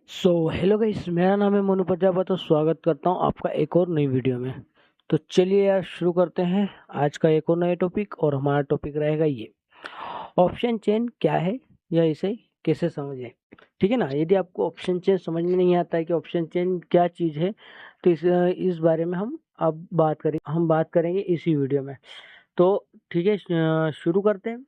Hello guys, मेरा नाम है मोनू प्रजापति और स्वागत करता हूँ आपका एक और नई वीडियो में। तो चलिए यार शुरू करते हैं आज का एक और नया टॉपिक। और हमारा टॉपिक रहेगा ये ऑप्शन चेन क्या है या इसे कैसे समझें। ठीक है ना। यदि आपको ऑप्शन चेन समझ में नहीं आता है कि ऑप्शन चेन क्या चीज़ है, तो इस बारे में हम बात करेंगे इसी वीडियो में। तो ठीक है, शुरू करते हैं।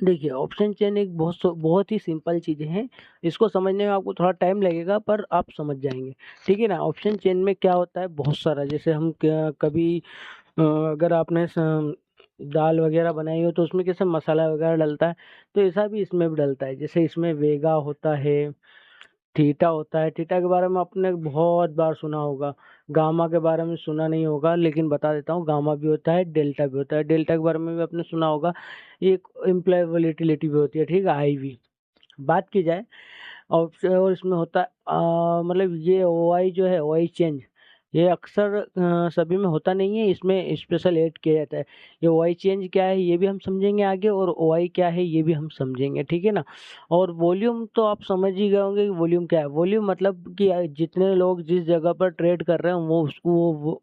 देखिए, ऑप्शन चेन एक बहुत ही सिंपल चीज़ें हैं। इसको समझने में आपको थोड़ा टाइम लगेगा पर आप समझ जाएंगे। ठीक है ना। ऑप्शन चेन में क्या होता है, बहुत सारा, जैसे हम कभी अगर आपने दाल वगैरह बनाई हो तो उसमें कैसे मसाला वगैरह डलता है, तो ऐसा भी इसमें भी डलता है। जैसे इसमें वेगा होता है, थीटा होता है। थीटा के बारे में आपने बहुत बार सुना होगा, गामा के बारे में सुना नहीं होगा, लेकिन बता देता हूँ, गामा भी होता है, डेल्टा भी होता है। डेल्टा के बारे में भी आपने सुना होगा। एक इम्प्लॉय वोलेटिलिटी भी होती है, ठीक है, आईवी। बात की जाए और इसमें होता है मतलब ये ओ आई जो है, ओ आई चेंज, ये अक्सर सभी में होता नहीं है, इसमें स्पेशल ऐड किया जाता है। ये ओ आई चेंज क्या है ये भी हम समझेंगे आगे, और ओ आई क्या है ये भी हम समझेंगे। ठीक है ना। और वॉल्यूम तो आप समझ ही गए होंगे कि वॉल्यूम क्या है। वॉल्यूम मतलब कि जितने लोग जिस जगह पर ट्रेड कर रहे हैं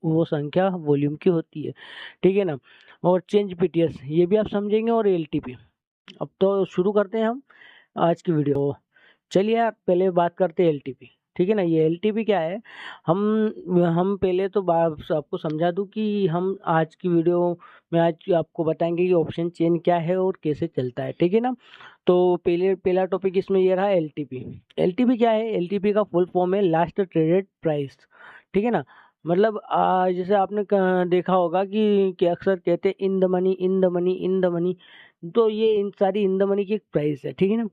वो संख्या वॉल्यूम की होती है। ठीक है ना। और चेंज पीटीएस ये भी आप समझेंगे, और एलटीपी। अब तो शुरू करते हैं हम आज की वीडियो। चलिए आप पहले बात करते हैं एलटीपी। ठीक है ना। ये एलटीपी क्या है, हम पहले तो आपको समझा दूं कि हम आज की वीडियो में आज आपको बताएंगे कि ऑप्शन चेन क्या है और कैसे चलता है। ठीक है ना। तो पहला टॉपिक इसमें ये रहा एलटीपी। एलटीपी क्या है, एलटीपी का फुल फॉर्म है लास्ट ट्रेडेड प्राइस। ठीक है ना। मतलब जैसे आपने देखा होगा कि अक्सर कहते हैं in the money, in the money, in the money. तो ये इन सारी इन द मनी की एक प्राइस है। ठीक है ना।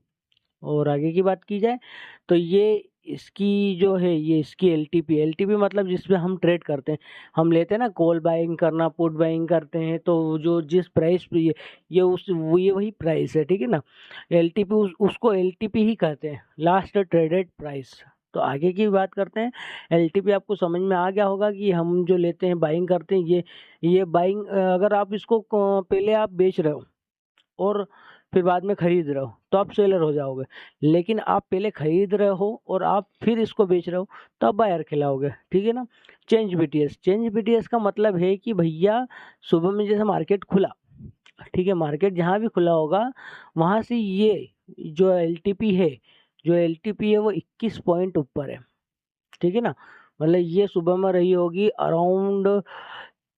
और आगे की बात की जाए तो ये इसकी जो है, ये इसकी एलटीपी, एलटीपी मतलब जिसपे हम ट्रेड करते हैं, हम लेते हैं ना, कॉल बाइंग करना, पुट बाइंग करते हैं, तो जो जिस प्राइस पे ये वही प्राइस है। ठीक है ना। एलटीपी उसको एलटीपी ही कहते हैं, लास्ट ट्रेडेड प्राइस। तो आगे की बात करते हैं। एलटीपी आपको समझ में आ गया होगा कि हम जो लेते हैं, बाइंग करते हैं, ये बाइंग, अगर आप इसको पहले आप बेच रहे हो और फिर बाद में खरीद रहे हो तो आप सेलर हो जाओगे। लेकिन आप पहले खरीद रहे हो और आप फिर इसको बेच रहे हो तो आप बायर कहलाओगे। ठीक है ना। चेंज बीटीएस, चेंज बीटीएस का मतलब है कि भैया, सुबह में जैसे मार्केट खुला, ठीक है, मार्केट जहाँ भी खुला होगा वहाँ से ये जो एलटीपी है, वो 21 पॉइंट ऊपर है। ठीक है ना। मतलब ये सुबह में रही होगी अराउंड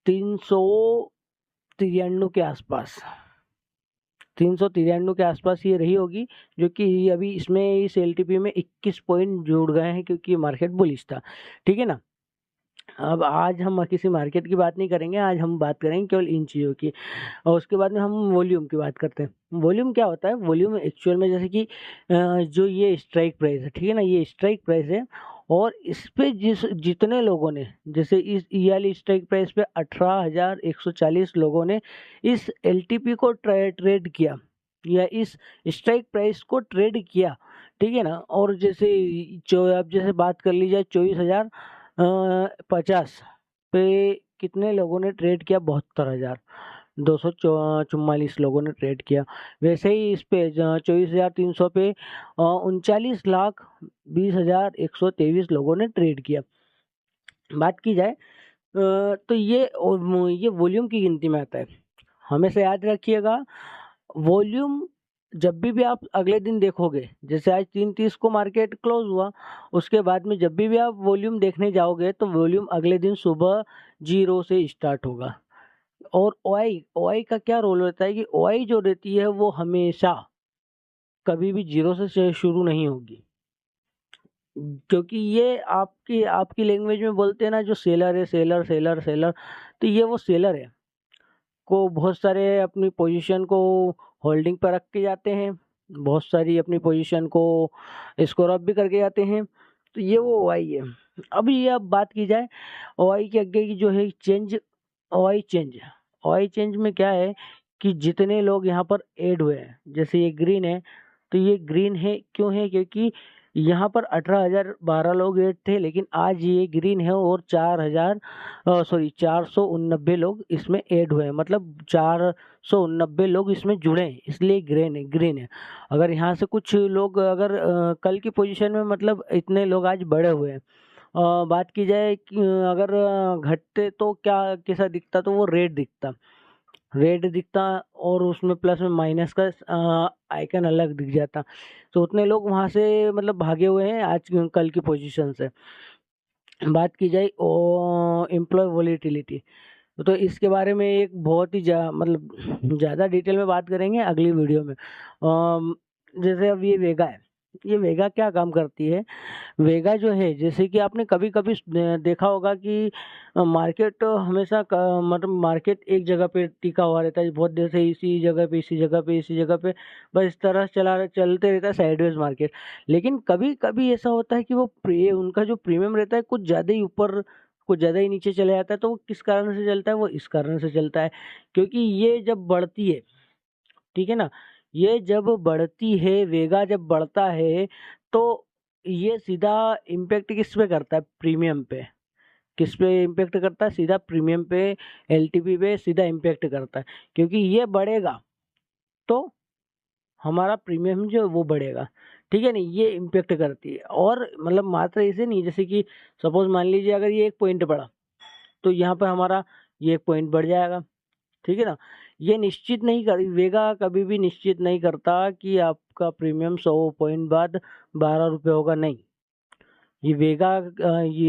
393 के आसपास, 393 के आसपास ये रही होगी, जो कि अभी इसमें इस एलटीपी में 21 पॉइंट जुड़ गए हैं क्योंकि मार्केट बुलिश था। ठीक है ना। अब आज हम किसी मार्केट की बात नहीं करेंगे, आज हम बात करेंगे केवल इन चीज़ों की। और उसके बाद में हम वॉल्यूम की बात करते हैं। वॉल्यूम क्या होता है, वॉल्यूम एक्चुअल में जैसे कि जो ये स्ट्राइक प्राइस है, ठीक है ना, ये स्ट्राइक प्राइस है। और इस पे जितने लोगों ने, जैसे इस ई वाली स्ट्राइक प्राइस पे 18,140 लोगों ने इस एलटीपी को ट्रेड किया, या इस स्ट्राइक प्राइस को ट्रेड किया। ठीक है ना। और जैसे जो अब जैसे बात कर ली जाए 24,050 पे कितने लोगों ने ट्रेड किया, 72,244 लोगों ने ट्रेड किया। वैसे ही इस पे 24,300 पे 39,20,123 लोगों ने ट्रेड किया। बात की जाए तो ये वॉल्यूम की गिनती में आता है। हमेशा याद रखिएगा, वॉल्यूम जब भी आप अगले दिन देखोगे, जैसे आज 3:30 को मार्केट क्लोज हुआ, उसके बाद में जब भी आप वॉल्यूम देखने जाओगे तो वॉल्यूम अगले दिन सुबह 0 से स्टार्ट होगा। और ओआई का क्या रोल होता है कि ओआई जो रहती है वो हमेशा कभी भी 0 से शुरू नहीं होगी। क्योंकि ये आपकी आपकी लैंग्वेज में बोलते हैं ना, जो सेलर है, सेलर सेलर सेलर, तो ये वो सेलर है, को बहुत सारे अपनी पोजीशन को होल्डिंग पर रख के जाते हैं, बहुत सारी अपनी पोजीशन को स्कोर अप भी करके जाते हैं। तो ये वो ओआई है। अभी ये अब बात की जाए ओआई के आगे की जो है change, OI change. OI change में क्या है कि जितने लोग यहाँ पर ऐड हुए हैं, जैसे ये ग्रीन है, तो ये ग्रीन है क्यों है, क्योंकि यहाँ पर 18,012 लोग ऐड थे, लेकिन आज ये ग्रीन है और 489 लोग इसमें ऐड हुए हैं, मतलब 489 लोग इसमें जुड़े हैं, इसलिए ग्रीन है। अगर यहाँ से कुछ लोग अगर कल की पोजीशन में मतलब इतने लोग आज बढ़े हुए हैं। बात की जाए कि अगर घटते तो क्या कैसा दिखता, तो वो रेड दिखता और उसमें प्लस में माइनस का आइकन अलग दिख जाता। तो उतने लोग वहाँ से मतलब भागे हुए हैं आज कल की पोजीशन से। बात की जाए एम्प्लॉय वॉलीटिलिटी, तो इसके बारे में एक बहुत ही मतलब ज़्यादा डिटेल में बात करेंगे अगली वीडियो में। जैसे अब ये वेगा है, ये वेगा क्या काम करती है। वेगा जो है, जैसे कि आपने कभी कभी देखा होगा कि मार्केट हमेशा मतलब मार्केट एक जगह पे टिका हुआ रहता है बहुत देर से, इसी जगह पे बस इस तरह चलते रहता है साइडवेज मार्केट। लेकिन कभी कभी ऐसा होता है कि वो उनका जो प्रीमियम रहता है कुछ ज़्यादा ही ऊपर कुछ ज़्यादा ही नीचे चले जाता है। तो वो किस कारण से चलता है, वो इस कारण से चलता है क्योंकि ये जब बढ़ती है, ठीक है ना, ये जब बढ़ती है, वेगा जब बढ़ता है, तो ये सीधा इम्पैक्ट किस पे करता है, प्रीमियम पे। किस पे इम्पैक्ट करता है, सीधा प्रीमियम पे, एलटीपी पे सीधा इम्पैक्ट करता है, क्योंकि ये बढ़ेगा तो हमारा प्रीमियम जो वो बढ़ेगा, ठीक है नहीं, ये इम्पैक्ट करती है। और मतलब मात्र इसे नहीं, जैसे कि सपोज मान लीजिए अगर ये 1 पॉइंट बढ़ा तो यहाँ पर हमारा ये 1 पॉइंट बढ़ जाएगा, ठीक है ना। ये निश्चित नहीं कर, वेगा कभी भी निश्चित नहीं करता कि आपका प्रीमियम 100 पॉइंट बाद 12 रुपये होगा, नहीं। ये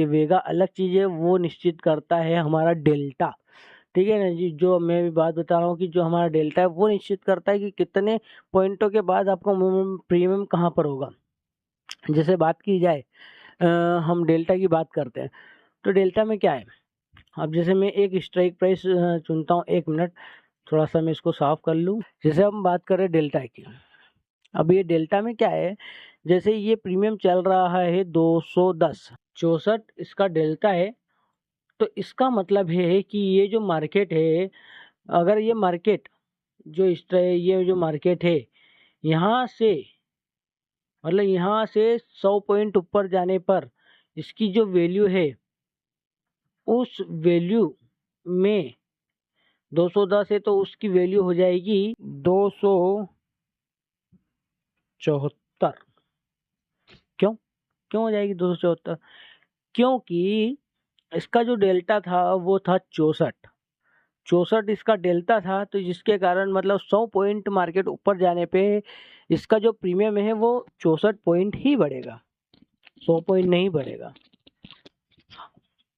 वेगा अलग चीज़ है, वो निश्चित करता है हमारा डेल्टा, ठीक है ना जी। जो मैं भी बात बता रहा हूँ कि जो हमारा डेल्टा है वो निश्चित करता है कि कितने पॉइंटों के बाद आपका प्रीमियम कहाँ पर होगा। जैसे बात की जाए हम डेल्टा की बात करते हैं, तो डेल्टा में क्या है। अब जैसे मैं एक स्ट्राइक प्राइस चुनता हूँ, 1 मिनट थोड़ा सा मैं इसको साफ कर लूँ। जैसे हम बात कर रहे हैं डेल्टा की, अब ये डेल्टा में क्या है, जैसे ये प्रीमियम चल रहा है 210 64 इसका डेल्टा है। तो इसका मतलब है कि ये जो मार्केट है, अगर ये मार्केट ये जो मार्केट है, यहाँ से मतलब यहाँ से 100 पॉइंट ऊपर जाने पर इसकी जो वैल्यू है, उस वैल्यू में 210 है तो उसकी वैल्यू हो जाएगी 274। क्यों क्यों हो जाएगी 274? क्योंकि इसका जो डेल्टा था वो था 64 इसका डेल्टा था, तो जिसके कारण मतलब 100 पॉइंट मार्केट ऊपर जाने पे इसका जो प्रीमियम है वो 64 पॉइंट ही बढ़ेगा, 100 पॉइंट नहीं बढ़ेगा।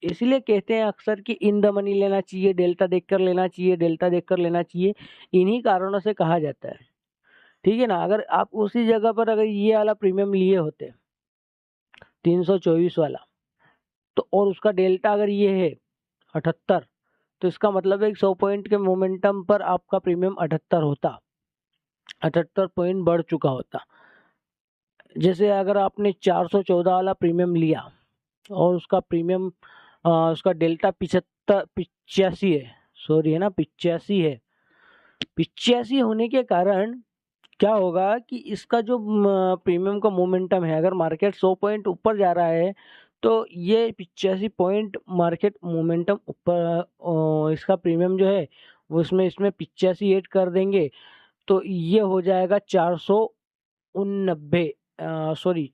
इसलिए कहते हैं अक्सर कि इन द मनी लेना चाहिए, डेल्टा देखकर लेना चाहिए, डेल्टा देखकर लेना चाहिए। इन्हीं कारणों से कहा जाता है, ठीक है ना। अगर आप उसी जगह पर अगर ये वाला प्रीमियम लिए होते 324 वाला, तो और उसका डेल्टा अगर ये है 78, तो इसका मतलब है 100 पॉइंट के मोमेंटम पर आपका प्रीमियम 78 होता, 78 पॉइंट बढ़ चुका होता। जैसे अगर आपने 414 वाला प्रीमियम लिया और उसका प्रीमियम उसका डेल्टा 85 है, सॉरी है ना 85 है। 85 होने के कारण क्या होगा कि इसका जो प्रीमियम का मोमेंटम है, अगर मार्केट 100 पॉइंट ऊपर जा रहा है तो ये 85 पॉइंट मार्केट मोमेंटम ऊपर, इसका प्रीमियम जो है वो इसमें 85 ऐड कर देंगे, तो ये हो जाएगा 489, सॉरी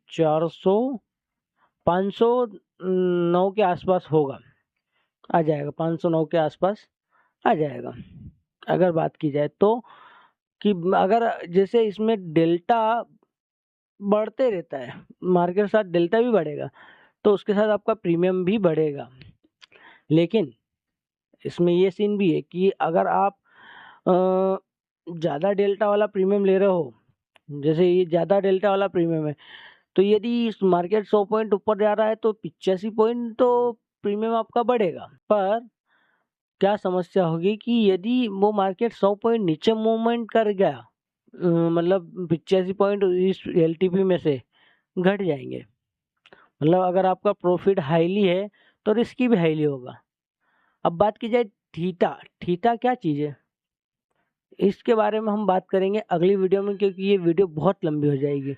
509 के आसपास होगा, आ जाएगा 509 के आसपास आ जाएगा। अगर बात की जाए तो कि अगर जैसे इसमें डेल्टा बढ़ते रहता है, मार्केट के साथ डेल्टा भी बढ़ेगा तो उसके साथ आपका प्रीमियम भी बढ़ेगा। लेकिन इसमें ये सीन भी है कि अगर आप ज़्यादा डेल्टा वाला प्रीमियम ले रहे हो, जैसे ये ज़्यादा डेल्टा वाला प्रीमियम है, तो यदि इस मार्केट 100 पॉइंट ऊपर जा रहा है तो 85 पॉइंट तो प्रीमियम आपका बढ़ेगा। पर क्या समस्या होगी कि यदि वो मार्केट 100 पॉइंट नीचे मूवमेंट कर गया, मतलब 85 पॉइंट इस एलटीपी में से घट जाएंगे, मतलब अगर आपका प्रॉफिट हाईली है तो रिस्क भी हाईली होगा। अब बात की जाए थीटा, थीटा क्या चीज़ है, इसके बारे में हम बात करेंगे अगली वीडियो में, क्योंकि ये वीडियो बहुत लंबी हो जाएगी।